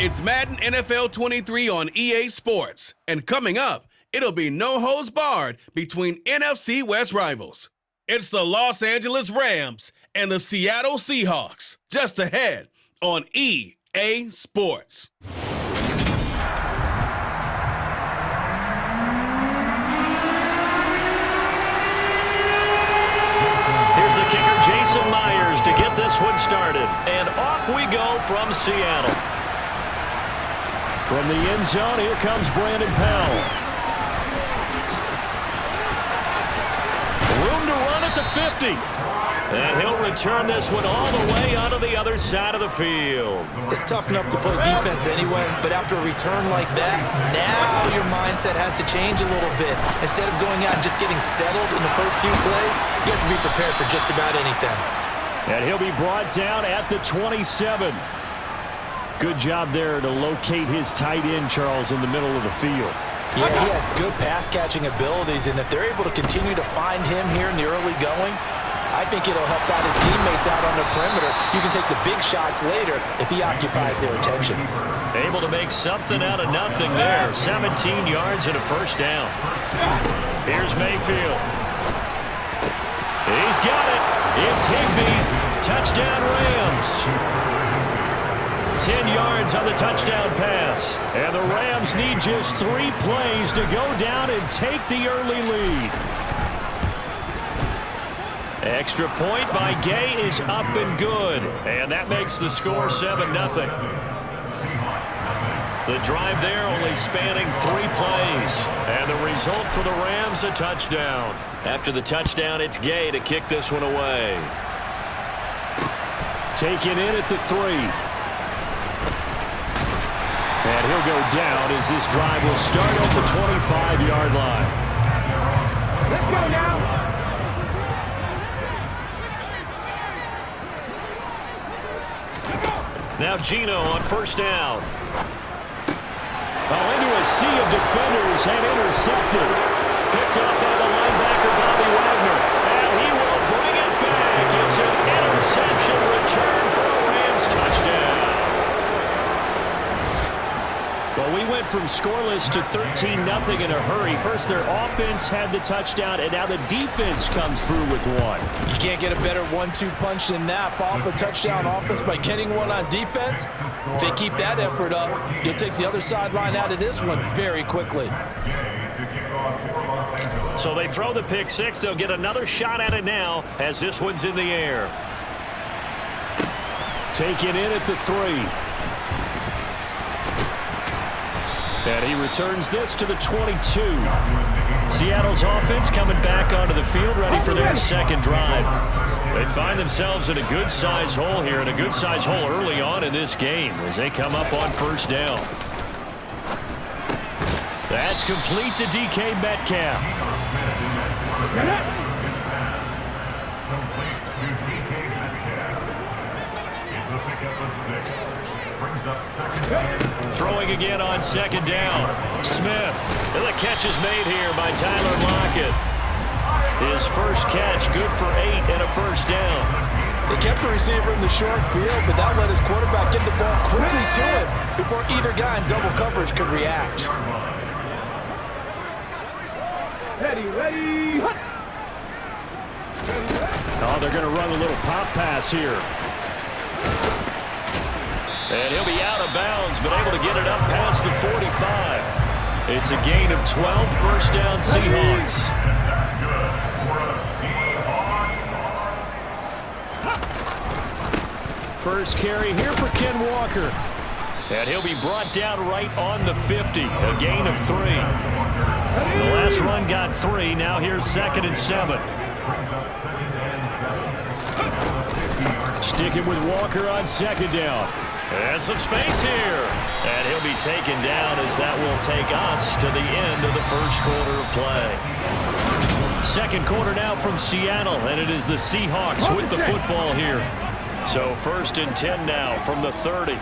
It's Madden NFL 23 on EA Sports. And coming up, it'll be no holds barred between NFC West rivals. It's the Los Angeles Rams and the Seattle Seahawks. Just ahead on EA Sports. Here's the kicker, Jason Myers, to get this one started. And off we go from Seattle. From the end zone, here comes Brandon Powell. Room to run at the 50. And he'll return this one all the way onto the other side of the field. It's tough enough to play defense anyway, but after a return like that, now your mindset has to change a little bit. Instead of going out and just getting settled in the first few plays, you have to be prepared for just about anything. And he'll be brought down at the 27. Good job there to locate his tight end, Charles, in the middle of the field. Yeah, he has good pass-catching abilities, and if they're able to continue to find him here in the early going, I think it'll help out his teammates out on the perimeter. You can take the big shots later if he occupies their attention. Able to make something out of nothing there. 17 yards and a first down. Here's Mayfield. He's got it. It's Higbee. Touchdown Rams. 10 yards on the touchdown pass. And the Rams need just 3 plays to go down and take the early lead. Extra point by Gay is up and good. And that makes the score 7-0. The drive there only spanning 3 plays. And the result for the Rams, a touchdown. After the touchdown, it's Gay to kick this one away. Taken in at the 3. And he'll go down as this drive will start at the 25-yard line. Let's go now. Now Gino on first down. Into a sea of defenders and intercepted. Picked up by the linebacker, Bobby Wagner. And he will bring it back. It's an interception return for a Rams touchdown. Well, we went from scoreless to 13-0 in a hurry. First, their offense had the touchdown, and now the defense comes through with one. You can't get a better 1-2 punch than that. Follow up a touchdown offense by getting one on defense. If they keep that effort up, you'll take the other sideline out of this one very quickly. So they throw the pick 6. They'll get another shot at it now as this one's in the air. Taken in at the 3. And he returns this to the 22. Seattle's offense coming back onto the field, ready for their second drive. They find themselves in a good-sized hole here, and a good-sized hole early on in this game as they come up on first down. That's complete to DK Metcalf. Throwing again on second down. Smith. And the catch is made here by Tyler Lockett. His first catch, good for 8 and a first down. They kept the receiver in the short field, but that let his quarterback get the ball quickly to him before either guy in double coverage could react. Ready. Oh, they're going to run a little pop pass here. And he'll be out of bounds, but able to get it up past the 45. It's a gain of 12, first down Seahawks. First carry here for Ken Walker. And he'll be brought down right on the 50, a gain of 3. The last run got 3, now here's 2nd and 7. Sticking with Walker on second down. And some space here. And he'll be taken down as that will take us to the end of the first quarter of play. Second quarter now from Seattle, and it is the Seahawks with the football here. So 1st and 10 now from the 30.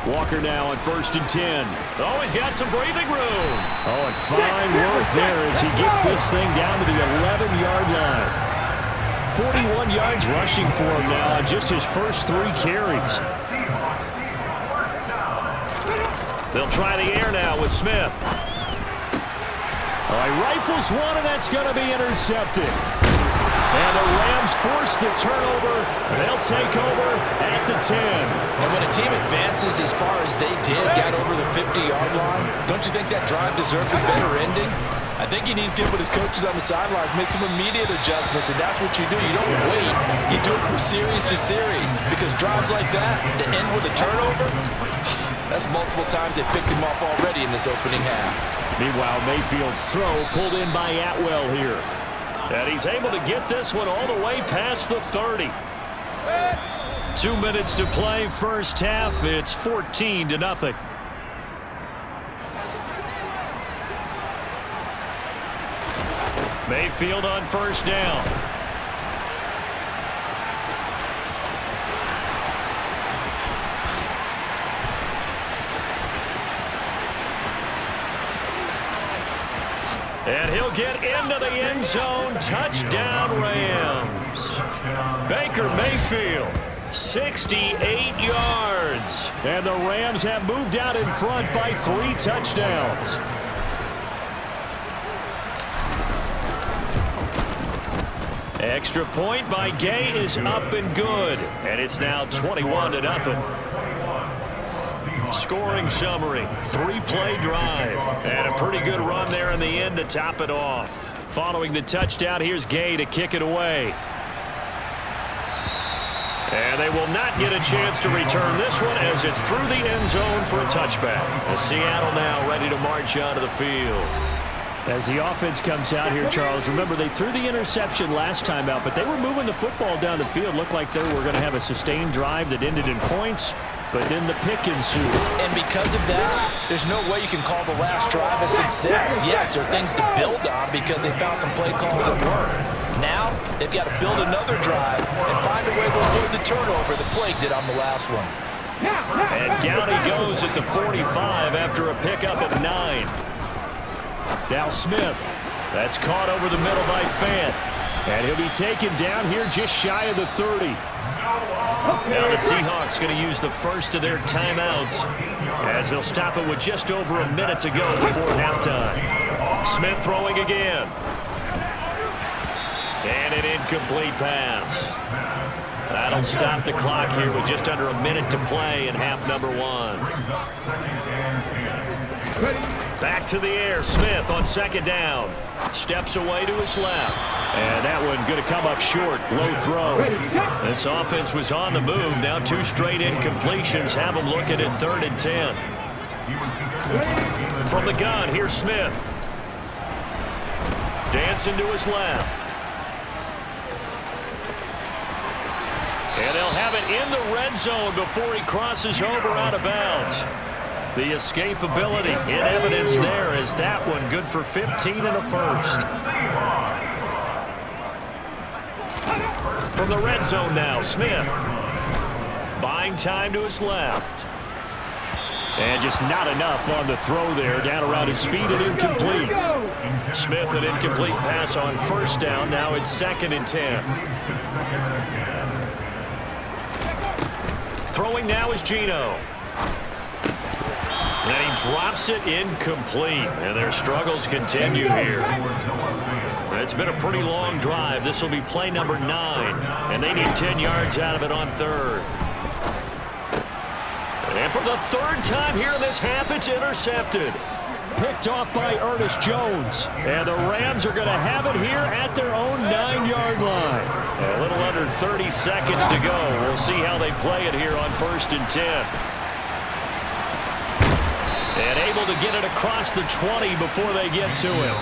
Walker now on 1st and 10. Oh, he's got some breathing room. Oh, and fine work there as he gets this thing down to the 11-yard line. 41 yards rushing for him now on just his first 3 carries. They'll try the air now with Smith. All right, rifles one, and that's going to be intercepted. And the Rams force the turnover. They'll take over at the 10. And when a team advances as far as they did, got over the 50-yard line, don't you think that drive deserves a better ending? I think he needs to get with his coaches on the sidelines, make some immediate adjustments, and that's what you do. You don't wait. You do it from series to series, because drives like that, to end with a turnover, that's multiple times they picked him off already in this opening half. Meanwhile, Mayfield's throw pulled in by Atwell here. And he's able to get this one all the way past the 30. 2 minutes to play first half. It's 14-0. Mayfield on first down. And he'll get into the end zone. Touchdown, Rams. Baker Mayfield, 68 yards. And the Rams have moved out in front by 3 touchdowns. Extra point by Gay is up and good. And it's now 21-0. Scoring summary, 3-play drive, and a pretty good run there in the end to top it off. Following the touchdown, here's Gay to kick it away. And they will not get a chance to return this one as it's through the end zone for a touchback. And Seattle now ready to march onto the field. As the offense comes out here, Charles, remember they threw the interception last time out, but they were moving the football down the field. Looked like they were going to have a sustained drive that ended in points. But then the pick ensued. And because of that, there's no way you can call the last drive a success. Yes, there are things to build on because they found some play calls that worked. Now, they've got to build another drive and find a way to avoid the turnover that Plague did on the last one. And down he goes at the 45 after a pickup of 9. Now Smith. That's caught over the middle by Fant. And he'll be taken down here just shy of the 30. Now the Seahawks going to use the first of their timeouts as they'll stop it with just over a minute to go before halftime. Smith throwing again. And an incomplete pass. That'll stop the clock here with just under a minute to play in half number 1. Back to the air. Smith on second down. Steps away to his left. And that one going to come up short. Low throw. This offense was on the move. Now 2 straight incompletions have them looking at 3rd and 10. From the gun, here's Smith. Dancing to his left. And they'll have it in the red zone before he crosses over out of bounds. The escapability in evidence there as that one good for 15 and a first. From the red zone now, Smith. Buying time to his left. And just not enough on the throw there. Down around his feet and incomplete. Smith, an incomplete pass on first down. Now it's 2nd and 10. Throwing now is Geno. And he drops it incomplete. And their struggles continue here. It's been a pretty long drive. This will be play number 9. And they need 10 yards out of it on 3rd. And for the 3rd time here in this half, it's intercepted. Picked off by Ernest Jones. And the Rams are going to have it here at their own 9-yard line. A little under 30 seconds to go. We'll see how they play it here on 1st and 10. And able to get it across the 20 before they get to him.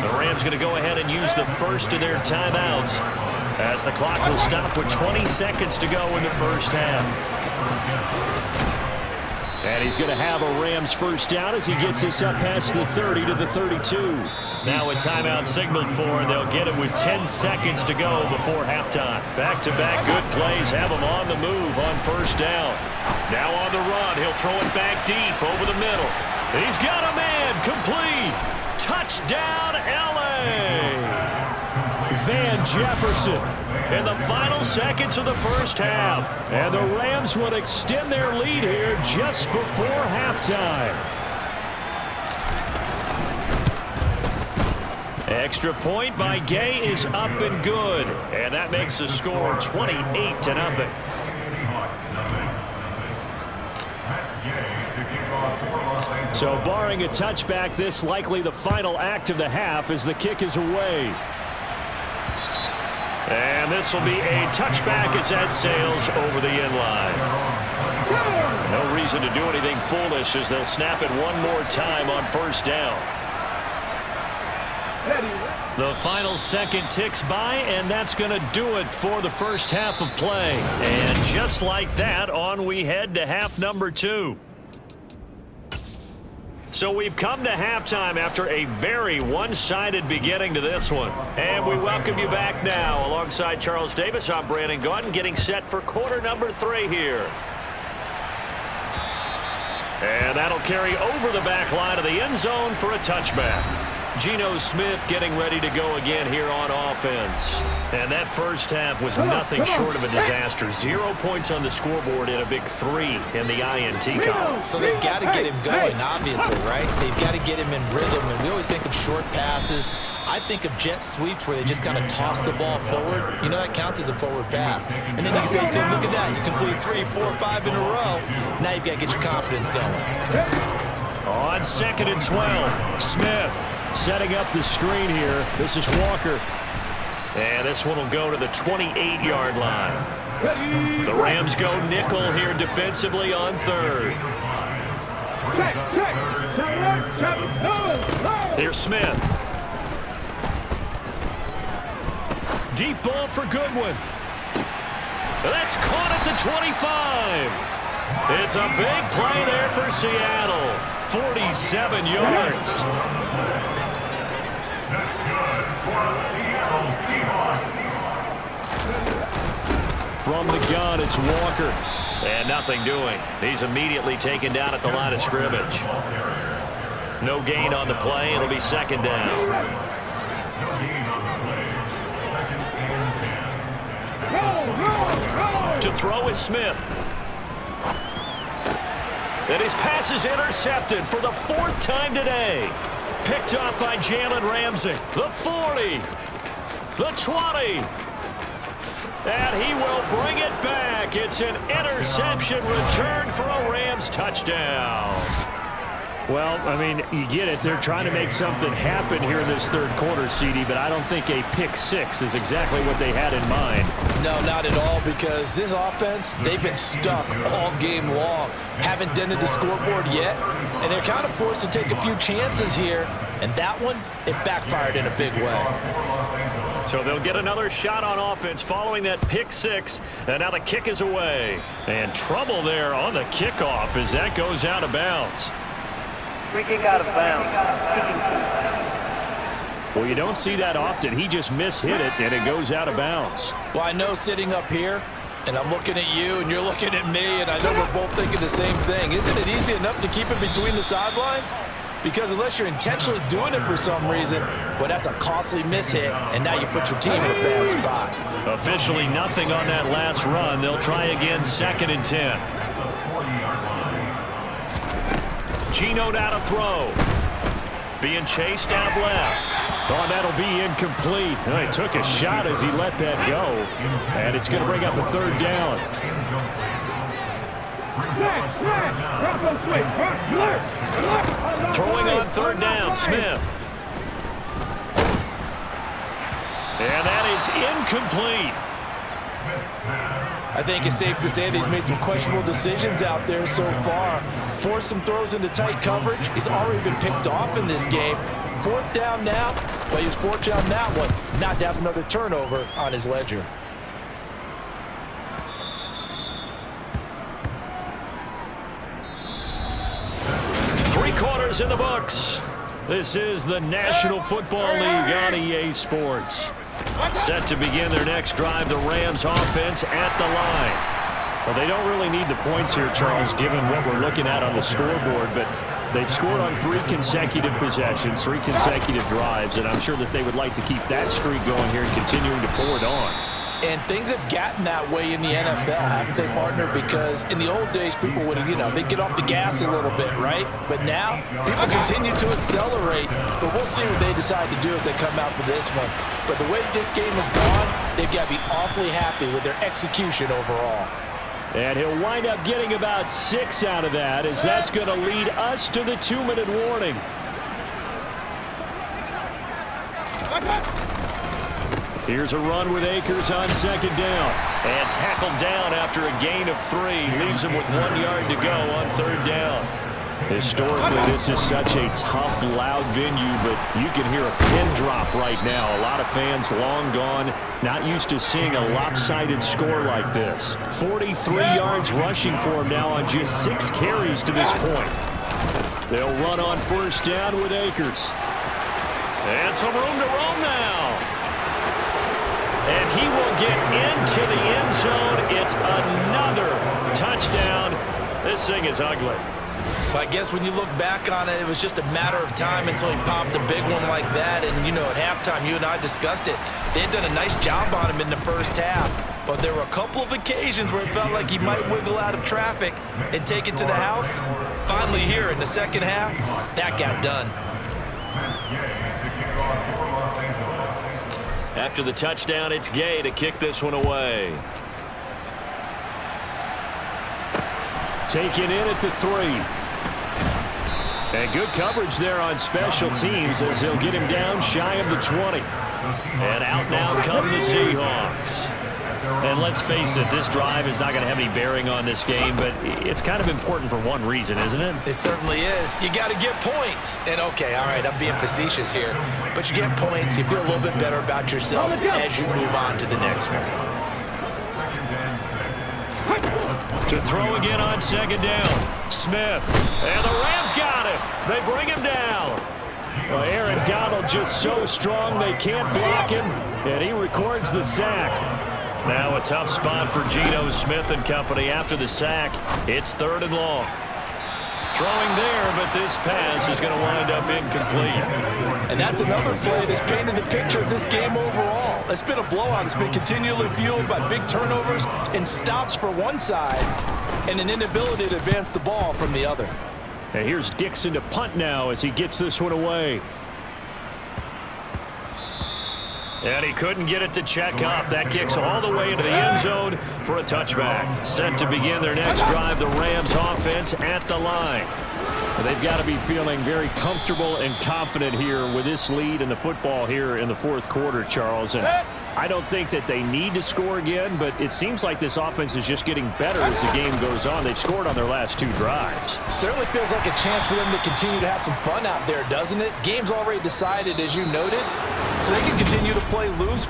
The Rams going to go ahead and use the first of their timeouts as the clock will stop with 20 seconds to go in the first half. And he's going to have a Rams first down as he gets this up past the 30 to the 32. Now a timeout signaled for, and they'll get it with 10 seconds to go before halftime. Back-to-back good plays have him on the move on first down. Now on the run, he'll throw it back deep over the middle. He's got a man, complete. Touchdown, L.A. Van Jefferson in the final seconds of the first half. And the Rams would extend their lead here just before halftime. Extra point by Gay is up and good. And that makes the score 28-0. So barring a touchback, this likely the final act of the half as the kick is away. And this will be a touchback as that sails over the end line. No reason to do anything foolish as they'll snap it one more time on first down. The final second ticks by, and that's going to do it for the first half of play. And just like that, on we head to half number 2. So we've come to halftime after a very one-sided beginning to this one. And we welcome you back now. Alongside Charles Davis, I'm Brandon Gaudin, getting set for quarter number 3 here. And that'll carry over the back line of the end zone for a touchback. Geno Smith getting ready to go again here on offense. And that first half was nothing short of a disaster. 0 points on the scoreboard and a big 3 in the INT column. So they've got to get him going, obviously, right? So you've got to get him in rhythm. And we always think of short passes. I think of jet sweeps where they just kind of toss the ball forward. You know, that counts as a forward pass. And then you can say to him, look at that. You complete 3, 4, 5 in a row. Now you've got to get your confidence going. On 2nd and 12, Smith setting up the screen here. This is Walker. And this one will go to the 28-yard line. The Rams go nickel here defensively on 3rd. Here's Smith. Deep ball for Goodwin. That's caught at the 25. It's a big play there for Seattle. 47 yards. From the gun, it's Walker. And nothing doing. He's immediately taken down at the line of scrimmage. No gain on the play. It'll be 2nd down. To throw is Smith. And his pass is intercepted for the 4th time today. Picked up by Jalen Ramsey. The 40. The 20. And he will bring it back. It's an interception returned for a Rams touchdown. Well, I mean, you get it. They're trying to make something happen here in this 3rd quarter, CD, but I don't think a pick 6 is exactly what they had in mind. No, not at all, because this offense, they've been stuck all game long. Haven't dented the scoreboard yet, and they're kind of forced to take a few chances here, and that one, it backfired in a big way. So they'll get another shot on offense following that pick 6, and now the kick is away. And trouble there on the kickoff as that goes out of bounds. Free kick out of bounds. Well, you don't see that often. He just mishit it, and it goes out of bounds. Well, I know sitting up here, and I'm looking at you, and you're looking at me, and I know we're both thinking the same thing. Isn't it easy enough to keep it between the sidelines? Because unless you're intentionally doing it for some reason, well, that's a costly mishit, and now you put your team in a bad spot. Officially nothing on that last run. They'll try again 2nd and 10. Geno now to throw. Being chased out left. Oh, that'll be incomplete. He took a shot as he let that go. And it's going to bring up a 3rd down. Throwing on 3rd down, Smith. And that is incomplete. I think it's safe to say that he's made some questionable decisions out there so far. Forced some throws into tight coverage. He's already been picked off in this game. 4th down now. Well, he was fortunate on that one not to have another turnover on his ledger. Quarters in the books. This is the National Football League on EA Sports. Set to begin their next drive, the Rams offense at the line. Well, they don't really need the points here, Charles, given what we're looking at on the scoreboard, but they've scored on 3 consecutive possessions, 3 consecutive drives, and I'm sure that they would like to keep that streak going here and continuing to pull it on. And things have gotten that way in the NFL, haven't they, partner? Because in the old days, people would, they'd get off the gas a little bit, right? But now, people continue to accelerate. But we'll see what they decide to do as they come out for this one. But the way this game has gone, they've got to be awfully happy with their execution overall. And he'll wind up getting about 6 out of that, as that's going to lead us to the 2-minute warning. Here's a run with Akers on 2nd down. And tackled down after a gain of 3. Leaves him with 1 yard to go on 3rd down. Historically, this is such a tough, loud venue, but you can hear a pin drop right now. A lot of fans long gone, not used to seeing a lopsided score like this. 43 yards rushing for him now on just 6 carries to this point. They'll run on 1st down with Akers. And some room to roam now. And he will get into the end zone. It's another touchdown. This thing is ugly. Well, I guess when you look back on it, it was just a matter of time until he popped a big one like that. And, at halftime, you and I discussed it. They had done a nice job on him in the first half. But there were a couple of occasions where it felt like he might wiggle out of traffic and take it to the house. Finally here in the second half, that got done. After the touchdown, it's Gay to kick this one away. Taken in at the 3. And good coverage there on special teams as he'll get him down shy of the 20. And out now come the Seahawks. And let's face it, this drive is not going to have any bearing on this game, but it's kind of important for one reason, isn't it? It certainly is. You got to get points. And, okay, all right, I'm being facetious here. But you get points, you feel a little bit better about yourself as you move on to the next one. To throw again on 2nd down. Smith. And the Rams got him. They bring him down. Well, Aaron Donald just so strong they can't block him, and he records the sack. Now a tough spot for Geno Smith and company after the sack. It's 3rd and long. Throwing there, but this pass is going to wind up incomplete. And that's another play that's painted the picture of this game overall. It's been a blowout. It's been continually fueled by big turnovers and stops for one side and an inability to advance the ball from the other. And here's Dixon to punt now as he gets this one away. And he couldn't get it to check up. That kicks all the way into the end zone for a touchback. Set to begin their next drive, the Rams offense at the line. They've got to be feeling very comfortable and confident here with this lead in the football here in the 4th quarter, Charles. And I don't think that they need to score again, but it seems like this offense is just getting better as the game goes on. They've scored on their last 2 drives. Certainly feels like a chance for them to continue to have some fun out there, doesn't it? Game's already decided, as you noted, so they can continue to play loose.